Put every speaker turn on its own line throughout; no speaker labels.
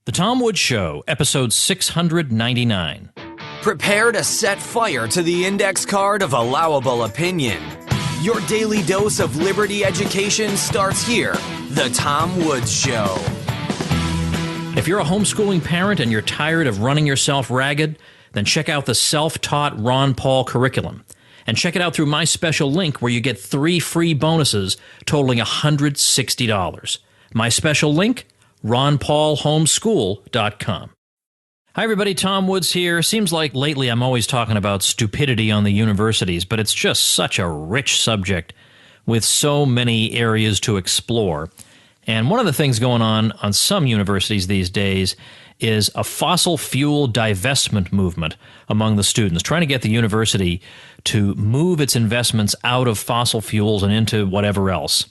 The Tom Woods Show, episode 699.
Prepare to set fire to the index card of allowable opinion. Your daily dose of liberty education starts here. The Tom Woods Show.
If you're a homeschooling parent and you're tired of running yourself ragged, then check out the self-taught Ron Paul curriculum. And check it out through my special link where you get 3 free bonuses totaling $160. My special link? ronpaulhomeschool.com. Hi everybody, Tom Woods here. Seems like lately I'm always talking about stupidity on the universities, but it's just such a rich subject with so many areas to explore. And one of the things going on some universities these days is a fossil fuel divestment movement among the students, trying to get the university to move its investments out of fossil fuels and into whatever else.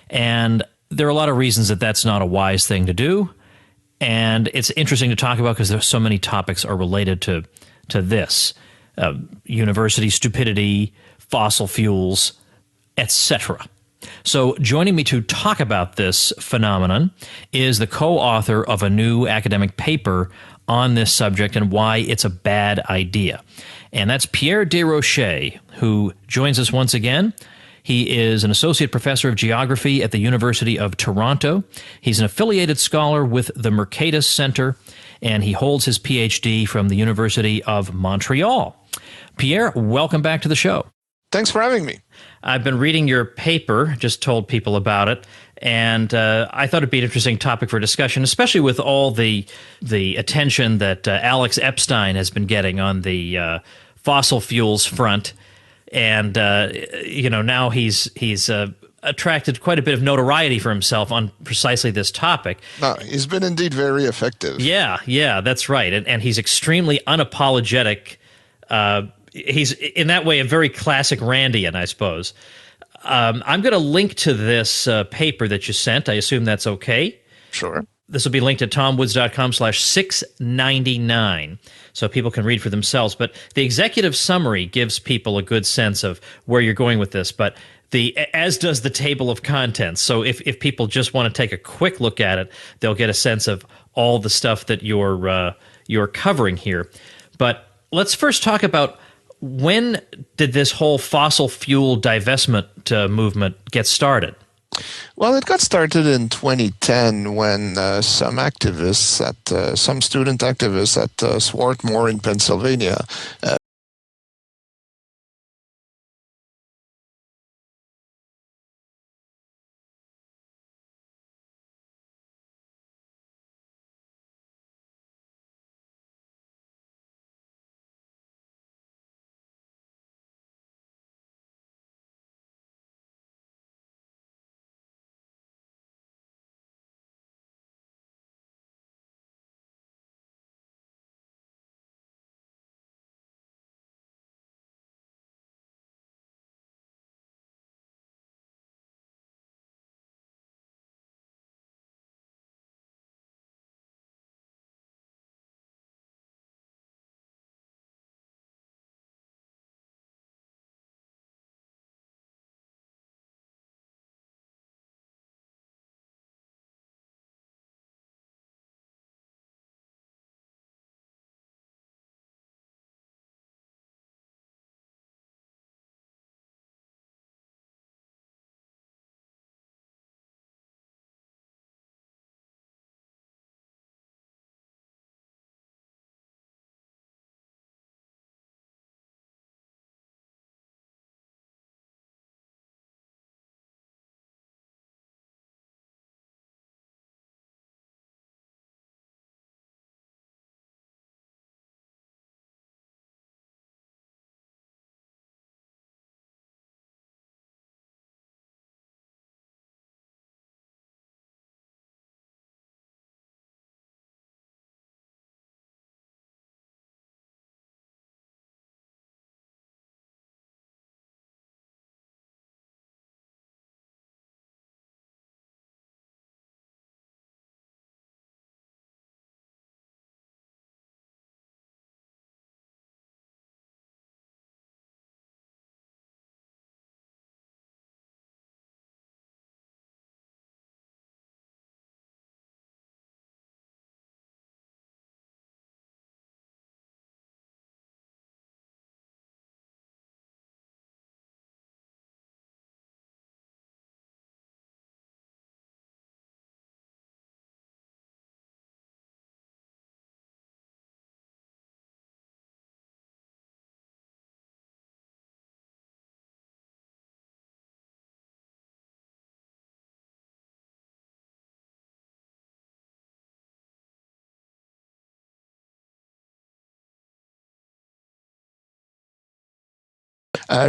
And there are a lot of reasons that that's not a wise thing to do, and it's interesting to talk about because there's so many topics are related to this. University stupidity, fossil fuels, etc. So joining me to talk about this phenomenon is the co-author of a new academic paper on this subject and why it's a bad idea. And that's Pierre Desrochers, who joins us once again. He is an associate professor of geography at the University of Toronto. He's an affiliated scholar with the Mercatus Center, and he holds his PhD from the University of Montreal. Pierre, welcome back to the show.
Thanks for having me.
I've been reading your paper, just told people about it, and I thought it'd be an interesting topic for discussion, especially with all the attention that Alex Epstein has been getting on the fossil fuels front. And now he's attracted quite a bit of notoriety for himself on precisely this topic.
No, he's been indeed very effective.
Yeah, that's right. And he's extremely unapologetic. He's, in that way, a very classic Randian, I suppose. I'm going to link to this paper that you sent. I assume that's okay?
Sure.
This will be linked at tomwoods.com/699, so people can read for themselves. But the executive summary gives people a good sense of where you're going with this, but as does the table of contents. So if people just want to take a quick look at it, they'll get a sense of all the stuff that you're covering here. But let's first talk about, when did this whole fossil fuel divestment movement get started?
Well, it got started in 2010 when some student activists at Swarthmore in Pennsylvania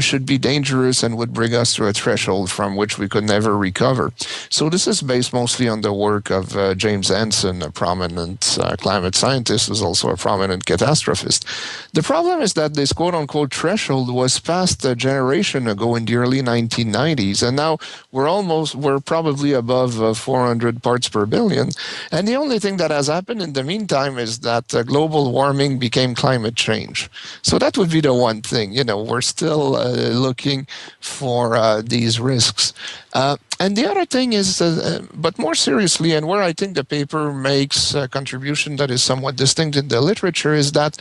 should be dangerous and would bring us to a threshold from which we could never recover. So this is based mostly on the work of James Hansen, a prominent climate scientist who's also a prominent catastrophist. The problem is that this quote-unquote threshold was passed a generation ago in the early 1990s, and now we're probably above 400 parts per billion. And the only thing that has happened in the meantime is that global warming became climate change. So that would be the one thing. We're still looking for these risks. And the other thing is, but more seriously, and where I think the paper makes a contribution that is somewhat distinct in the literature, is that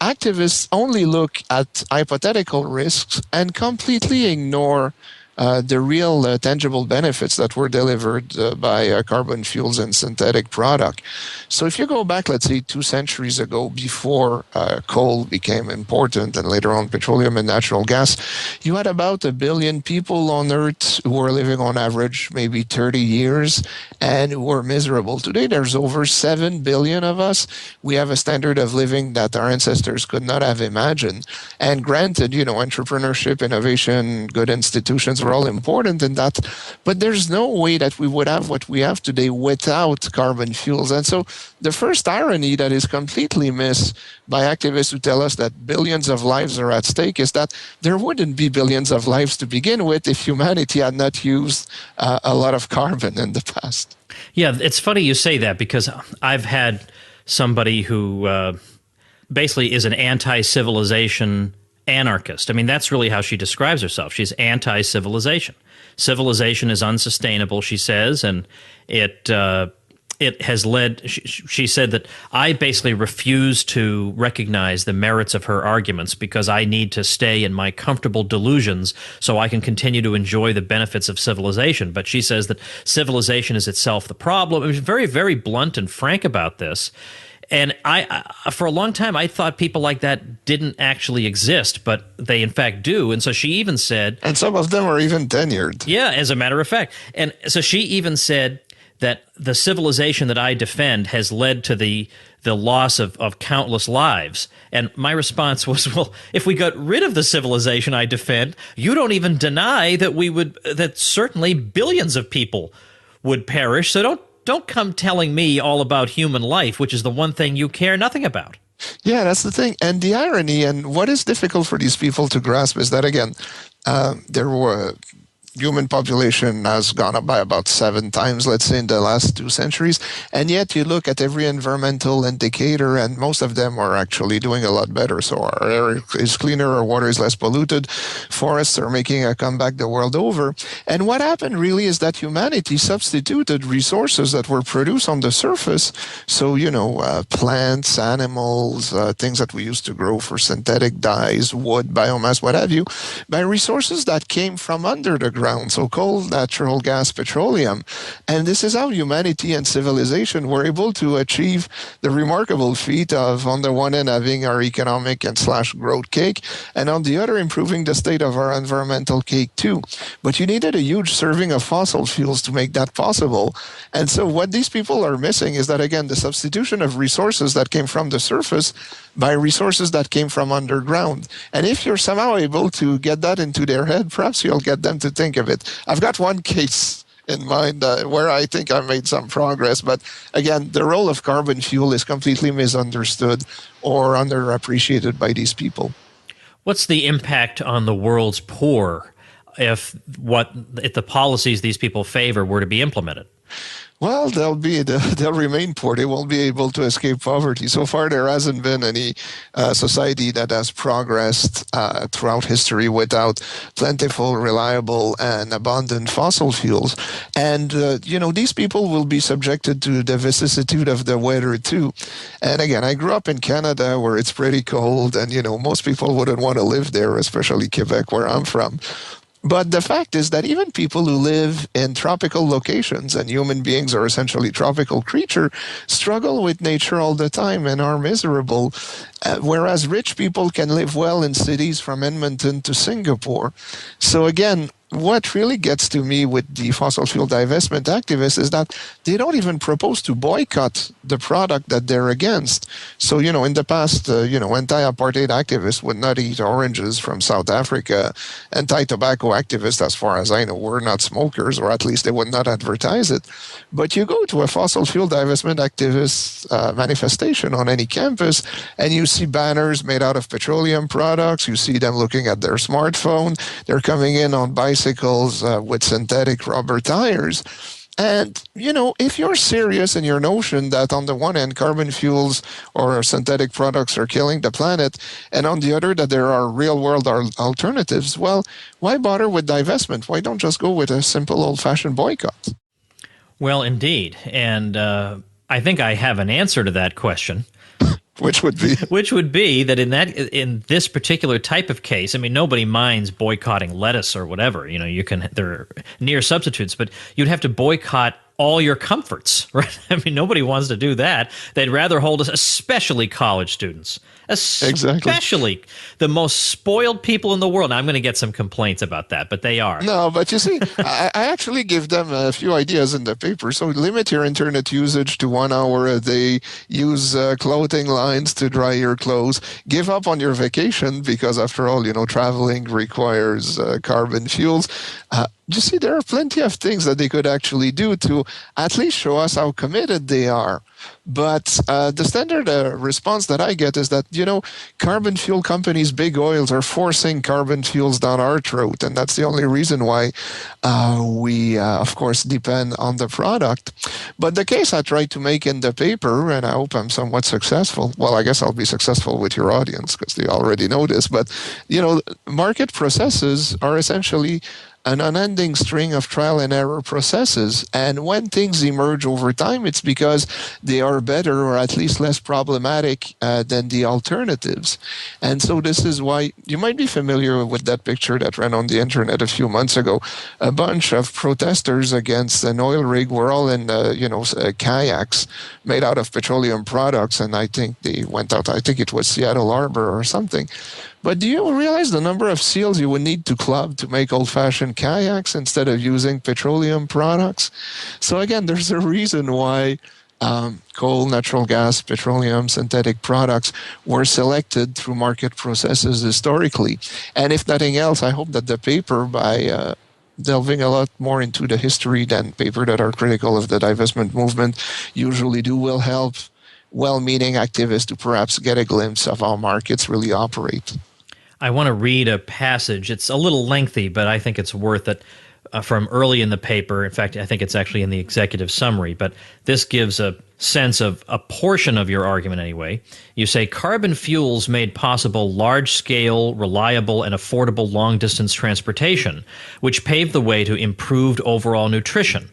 activists only look at hypothetical risks and completely ignore the real tangible benefits that were delivered by carbon fuels and synthetic product. So if you go back, let's say 2 centuries ago, before coal became important and later on petroleum and natural gas, you had about 1 billion people on Earth who were living on average maybe 30 years and who were miserable. Today there's over 7 billion of us. We have a standard of living that our ancestors could not have imagined. And granted, entrepreneurship, innovation, good institutions were all important in that, but there's no way that we would have what we have today without carbon fuels. And so the first irony that is completely missed by activists who tell us that billions of lives are at stake is that there wouldn't be billions of lives to begin with if humanity had not used a lot of carbon in the past.
Yeah, it's funny you say that, because I've had somebody who basically is an anti-civilization anarchist. I mean, that's really how she describes herself. She's anti-civilization. Civilization is unsustainable, she says, and it has led. She said that I basically refuse to recognize the merits of her arguments because I need to stay in my comfortable delusions so I can continue to enjoy the benefits of civilization. But she says that civilization is itself the problem. It was very, very blunt and frank about this. And I, for a long time, I thought people like that didn't actually exist, but they in fact do. And so she even said...
And some of them are even tenured.
Yeah, as a matter of fact. And so she even said that the civilization that I defend has led to the loss of countless lives. And my response was, well, if we got rid of the civilization I defend, you don't even deny that certainly billions of people would perish. So don't come telling me all about human life, which is the one thing you care nothing about.
Yeah, that's the thing. And the irony, and what is difficult for these people to grasp, is that, again, human population has gone up by about 7 times, let's say, in the last 2 centuries. And yet you look at every environmental indicator, and most of them are actually doing a lot better. So our air is cleaner, our water is less polluted, forests are making a comeback the world over. And what happened really is that humanity substituted resources that were produced on the surface. So, plants, animals, things that we used to grow for synthetic dyes, wood, biomass, what have you, by resources that came from under the ground. So coal, natural gas, petroleum. And this is how humanity and civilization were able to achieve the remarkable feat of, on the one hand, having our economic and / growth cake, and on the other, improving the state of our environmental cake too. But you needed a huge serving of fossil fuels to make that possible. And so what these people are missing is that, again, the substitution of resources that came from the surface by resources that came from underground. And if you're somehow able to get that into their head, perhaps you'll get them to think of it. I've got one case in mind where I think I made some progress, but again, the role of carbon fuel is completely misunderstood or underappreciated by these people.
What's the impact on the world's poor if the policies these people favor were to be implemented?
Well, they'll remain poor. They won't be able to escape poverty. So far, there hasn't been any society that has progressed throughout history without plentiful, reliable, and abundant fossil fuels. And, these people will be subjected to the vicissitude of the weather, too. And again, I grew up in Canada where it's pretty cold, and, most people wouldn't want to live there, especially Quebec, where I'm from. But the fact is that even people who live in tropical locations, and human beings are essentially tropical creatures, struggle with nature all the time and are miserable, whereas rich people can live well in cities from Edmonton to Singapore. So again, what really gets to me with the fossil fuel divestment activists is that they don't even propose to boycott the product that they're against. So, in the past, anti-apartheid activists would not eat oranges from South Africa. Anti-tobacco activists, as far as I know, were not smokers, or at least they would not advertise it. But you go to a fossil fuel divestment activist manifestation on any campus, and you see banners made out of petroleum products. You see them looking at their smartphone. They're coming in on bicycles with synthetic rubber tires. And, if you're serious in your notion that on the one hand, carbon fuels or synthetic products are killing the planet, and on the other, that there are real world alternatives, well, why bother with divestment? Why don't just go with a simple old-fashioned boycott?
Well, indeed. And I think I have an answer to that question.
Which would be?
Which would be that in this particular type of case, I mean, nobody minds boycotting lettuce or whatever. There are near substitutes, but you'd have to boycott all your comforts, right? I mean, nobody wants to do that. They'd rather hold us, especially college students, especially the most spoiled people in the world. Now, I'm going to get some complaints about that, but they are.
No, but you see, I actually give them a few ideas in the paper. So limit your internet usage to 1 hour a day. Use clothing lines to dry your clothes. Give up on your vacation because, after all, traveling requires carbon fuels. You see, there are plenty of things that they could actually do to at least show us how committed they are. But the standard response that I get is that, carbon fuel companies, big oils, are forcing carbon fuels down our throat. And that's the only reason why we, of course, depend on the product. But the case I tried to make in the paper, and I hope I'm somewhat successful. Well, I guess I'll be successful with your audience because they already know this. But, market processes are essentially an unending string of trial and error processes. And when things emerge over time, it's because they are better or at least less problematic than the alternatives. And so this is why you might be familiar with that picture that ran on the internet a few months ago. A bunch of protesters against an oil rig were all in, kayaks made out of petroleum products. And I think they went out, I think it was Seattle Harbor or something. But do you realize the number of seals you would need to club to make old-fashioned kayaks instead of using petroleum products? So again, there's a reason why coal, natural gas, petroleum, synthetic products were selected through market processes historically. And if nothing else, I hope that the paper, by delving a lot more into the history than paper that are critical of the divestment movement usually do, will help well-meaning activists to perhaps get a glimpse of how markets really operate.
I want to read a passage. It's a little lengthy, but I think it's worth it, from early in the paper. In fact, I think it's actually in the executive summary, but this gives a sense of a portion of your argument anyway. You say carbon fuels made possible large-scale, reliable, and affordable long-distance transportation, which paved the way to improved overall nutrition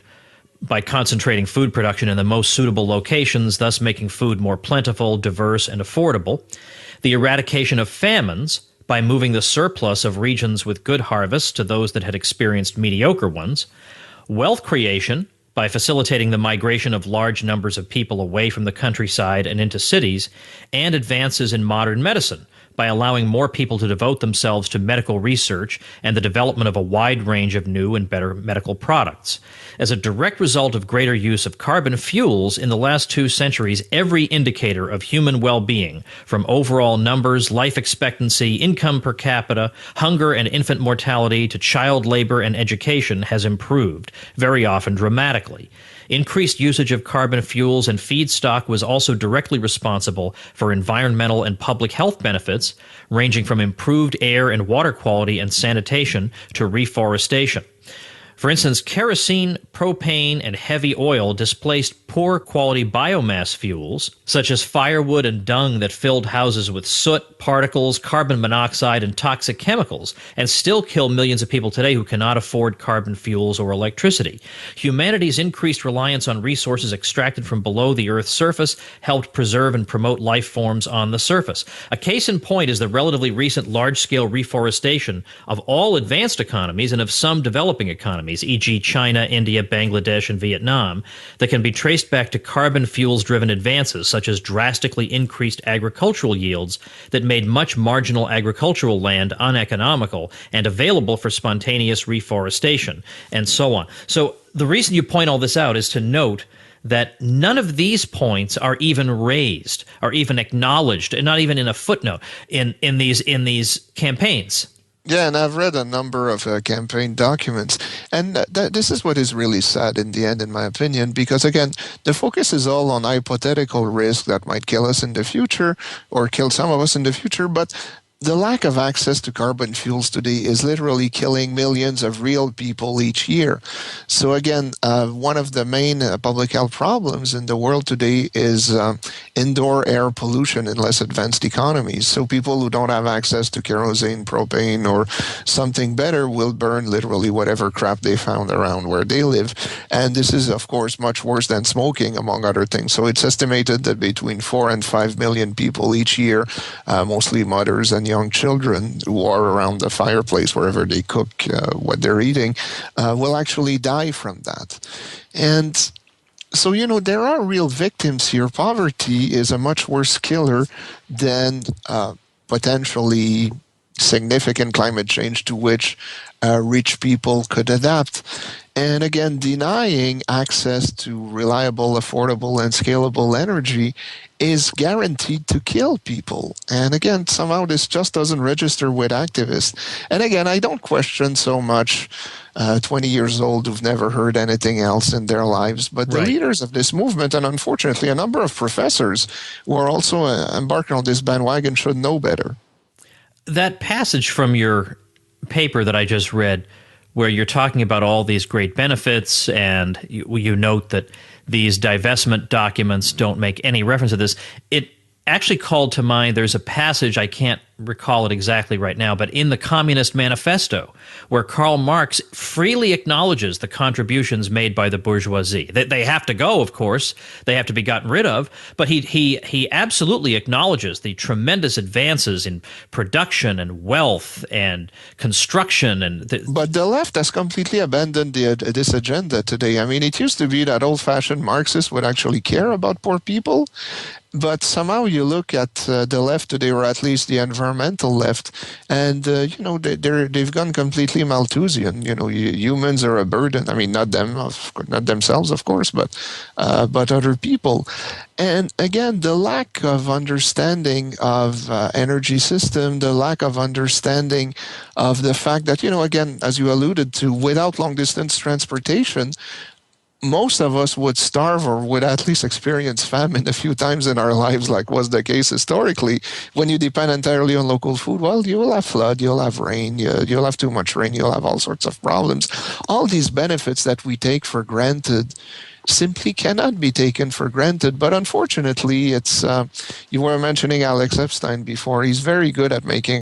by concentrating food production in the most suitable locations, thus making food more plentiful, diverse, and affordable. The eradication of famines by moving the surplus of regions with good harvests to those that had experienced mediocre ones. Wealth creation by facilitating the migration of large numbers of people away from the countryside and into cities, and advances in modern medicine by allowing more people to devote themselves to medical research and the development of a wide range of new and better medical products. As a direct result of greater use of carbon fuels in the last 2 centuries, every indicator of human well-being, from overall numbers, life expectancy, income per capita, hunger and infant mortality to child labor and education, has improved, very often dramatically. Increased usage of carbon fuels and feedstock was also directly responsible for environmental and public health benefits, ranging from improved air and water quality and sanitation to reforestation. For instance, kerosene, propane, and heavy oil displaced poor quality biomass fuels, such as firewood and dung that filled houses with soot, particles, carbon monoxide, and toxic chemicals, and still kill millions of people today who cannot afford carbon fuels or electricity. Humanity's increased reliance on resources extracted from below the Earth's surface helped preserve and promote life forms on the surface. A case in point is the relatively recent large-scale reforestation of all advanced economies and of some developing economies, economies, e.g., China, India, Bangladesh, and Vietnam, that can be traced back to carbon fuels driven advances, such as drastically increased agricultural yields that made much marginal agricultural land uneconomical and available for spontaneous reforestation, and so on. So, the reason you point all this out is to note that none of these points are even raised, are even acknowledged, and not even in a footnote in these campaigns.
Yeah, and I've read a number of campaign documents, and this is what is really sad in the end, in my opinion, because again, the focus is all on hypothetical risk that might kill us in the future or kill some of us in the future, but the lack of access to carbon fuels today is literally killing millions of real people each year. So again, one of the main public health problems in the world today is indoor air pollution in less advanced economies. So people who don't have access to kerosene, propane, or something better will burn literally whatever crap they found around where they live. And this is, of course, much worse than smoking, among other things. So it's estimated that between 4 and 5 million people each year, mostly mothers and young children who are around the fireplace wherever they cook what they're eating, will actually die from that. And so, there are real victims here. Poverty is a much worse killer than potentially significant climate change to which rich people could adapt. And again, denying access to reliable, affordable, and scalable energy is guaranteed to kill people. And again, somehow this just doesn't register with activists. And again, I don't question so much 20 years old who've never heard anything else in their lives, but the leaders of this movement, and unfortunately a number of professors who are also embarking on this bandwagon, should know better.
That passage from your paper that I just read, where you're talking about all these great benefits, and you note that these divestment documents don't make any reference to this, it actually called to mind, there's a passage, I can't recall it exactly right now, but in the Communist Manifesto, where Karl Marx freely acknowledges the contributions made by the bourgeoisie. They have to go, of course, they have to be gotten rid of, but he absolutely acknowledges the tremendous advances in production and wealth and construction.
But the left has completely abandoned this agenda today. I mean, it used to be that old-fashioned Marxists would actually care about poor people, but somehow you look at the left today, or at least the environmental left, and they've gone completely Malthusian. Humans are a burden. I mean, not them, not themselves, of course, but other people. And again, the lack of understanding of energy system, the lack of understanding of the fact that, again, as you alluded to, without long distance transportation, most of us would starve or would at least experience famine a few times in our lives, like was the case historically. When you depend entirely on local food, well, you will have flood, you'll have rain, you'll have too much rain, you'll have all sorts of problems. All these benefits that we take for granted simply cannot be taken for granted. But unfortunately, it's you were mentioning Alex Epstein before. He's very good at making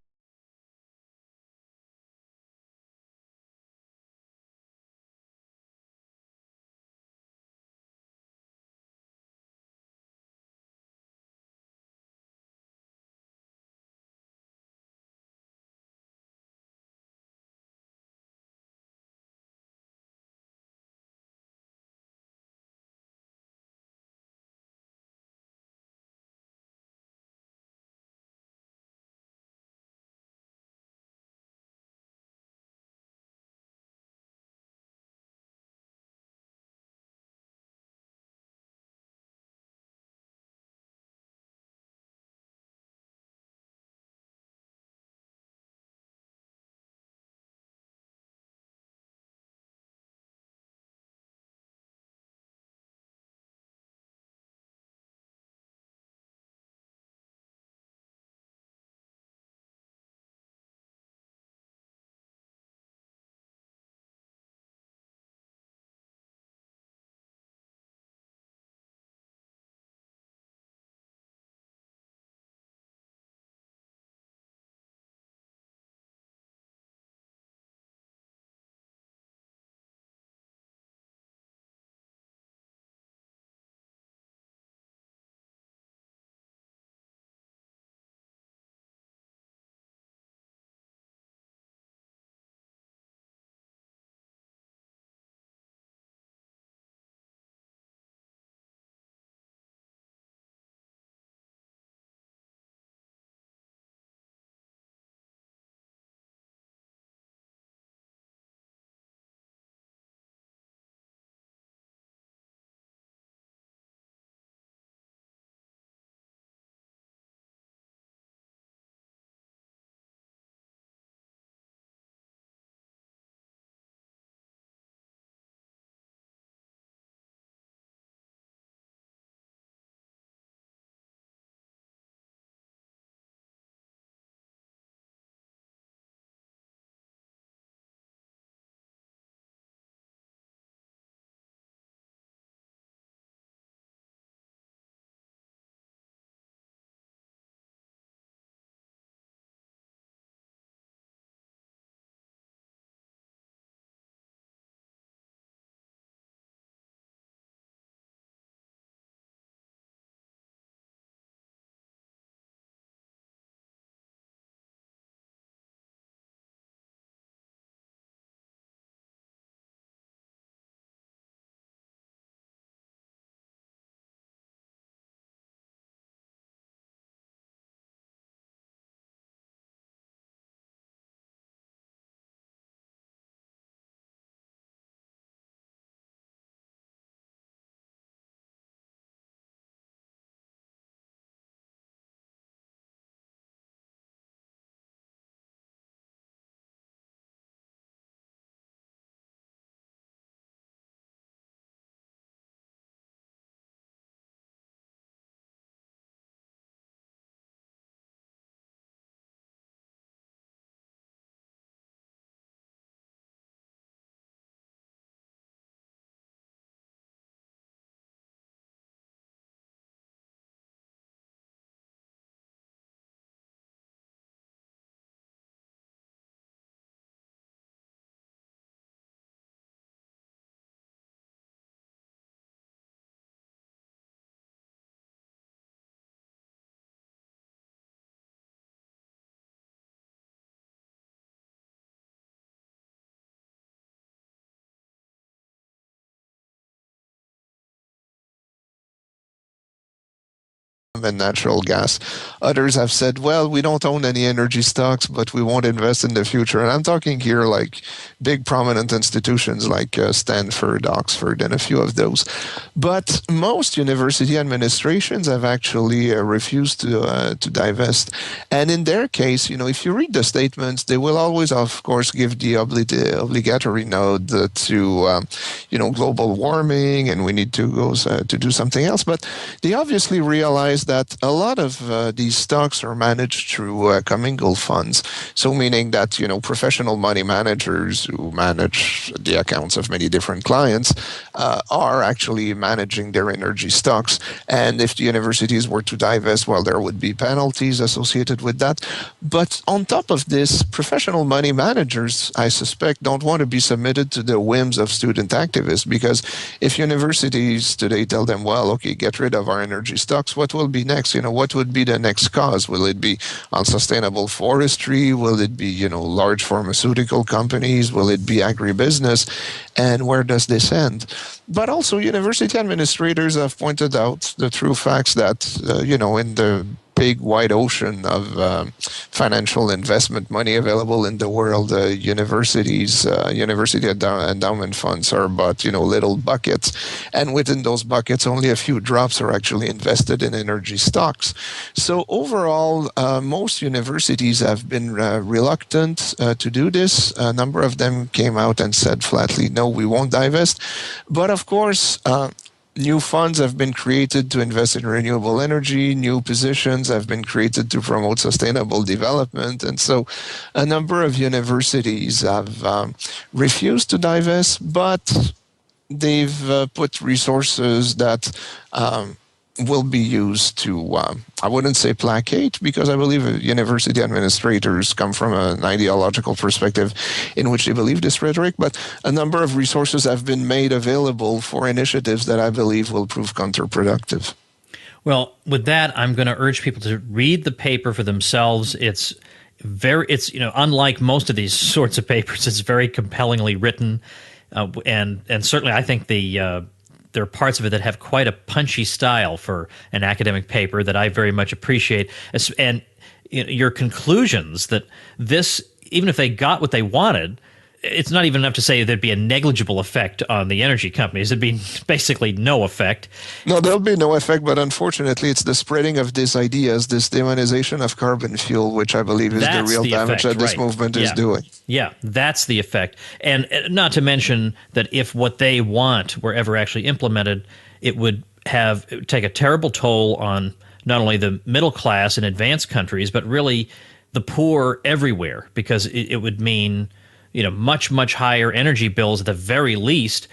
and natural gas. Others have said, well, we don't own any energy stocks, but we won't invest in the future. And I'm talking here like big prominent institutions like Stanford, Oxford, and a few of those. But most university administrations have actually refused to divest. And in their case, if you read the statements, they will always, of course, give the obligatory nod to, global warming, and we need to go to do something else. But they obviously realize that a lot of these stocks are managed through commingled funds. So meaning that, professional money managers who manage the accounts of many different clients are actually managing their energy stocks. And if the universities were to divest, well, there would be penalties associated with that. But on top of this, professional money managers, I suspect, don't want to be submitted to the whims of student activists, because if universities today tell them, well, okay, get rid of our energy stocks, what will be next? What would be the next cause? Will it be unsustainable forestry? Will it be, large pharmaceutical companies? Will it be agribusiness? And where does this end? But also, university administrators have pointed out the true facts that, in the big wide ocean of financial investment money available in the world, university endowment funds are but little buckets, and within those buckets only a few drops are actually invested in energy stocks. So overall, most universities have been reluctant to do this. A number of them came out and said flatly, no, we won't divest. But of course, new funds have been created to invest in renewable energy. New positions have been created to promote sustainable development. And so a number of universities have refused to divest, but they've put resources that will be used to, I wouldn't say placate, because I believe university administrators come from an ideological perspective in which they believe this rhetoric, but a number of resources have been made available for initiatives that I believe will prove counterproductive.
Well, with that, I'm going to urge people to read the paper for themselves. It's unlike most of these sorts of papers, it's very compellingly written, and certainly I think there are parts of it that have quite a punchy style for an academic paper that I very much appreciate. And your conclusions that this, even if they got what they wanted, it's not even enough to say there'd be a negligible effect on the energy companies. There'd be basically no effect.
No, there'll be no effect, but unfortunately, it's the spreading of these ideas, this demonization of carbon fuel, which I believe is the real damage that this movement is doing.
Yeah, that's the effect. And not to mention that if what they want were ever actually implemented, it would take a terrible toll on not only the middle class in advanced countries, but really the poor everywhere, because it would mean much, much higher energy bills at the very least,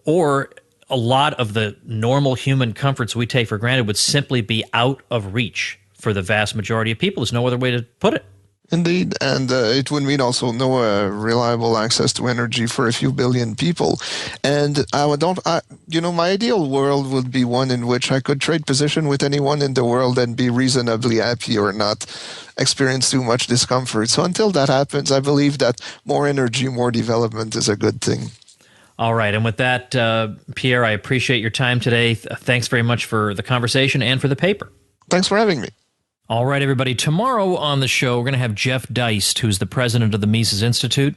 or a lot of the normal human comforts we take for granted would simply be out of reach for the vast majority of people. There's no other way to put it.
Indeed, and it would mean also no reliable access to energy for a few billion people. And my ideal world would be one in which I could trade position with anyone in the world and be reasonably happy or not experience too much discomfort. So until that happens, I believe that more energy, more development is a good thing.
All right, and with that, Pierre, I appreciate your time today. Thanks very much for the conversation and for the paper.
Thanks for having me.
All right, everybody. Tomorrow on the show, we're going to have Jeff Deist, who's the president of the Mises Institute.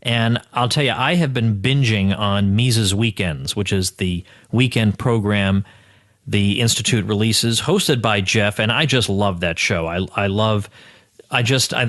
And I'll tell you, I have been binging on Mises Weekends, which is the weekend program the Institute releases, hosted by Jeff. And I just love that show. I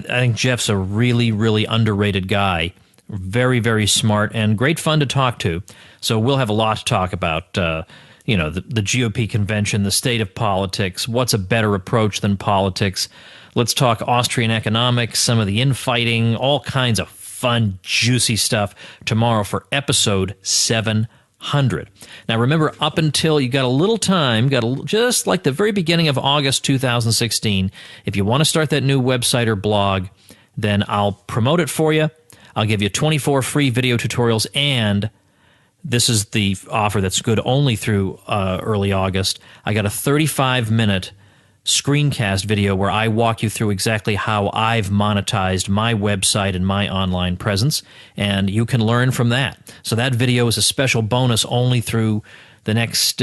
think Jeff's a really, really underrated guy. Very, very smart and great fun to talk to. So we'll have a lot to talk about, the GOP convention, the state of politics, what's a better approach than politics. Let's talk Austrian economics, some of the infighting, all kinds of fun, juicy stuff tomorrow for episode 700. Now, remember, up until you got a little time, just like the very beginning of August 2016, if you want to start that new website or blog, then I'll promote it for you. I'll give you 24 free video tutorials, and this is the offer that's good only through early August. I got a 35-minute screencast video where I walk you through exactly how I've monetized my website and my online presence, and you can learn from that. So that video is a special bonus only through the next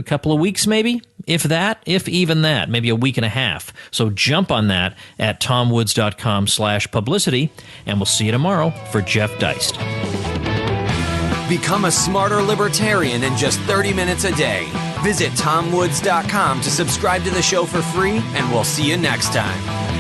couple of weeks, maybe, if even that, maybe a week and a half. So jump on that at tomwoods.com/publicity, and we'll see you tomorrow for Jeff Deist.
Become a smarter libertarian in just 30 minutes a day. Visit tomwoods.com to subscribe to the show for free, and we'll see you next time.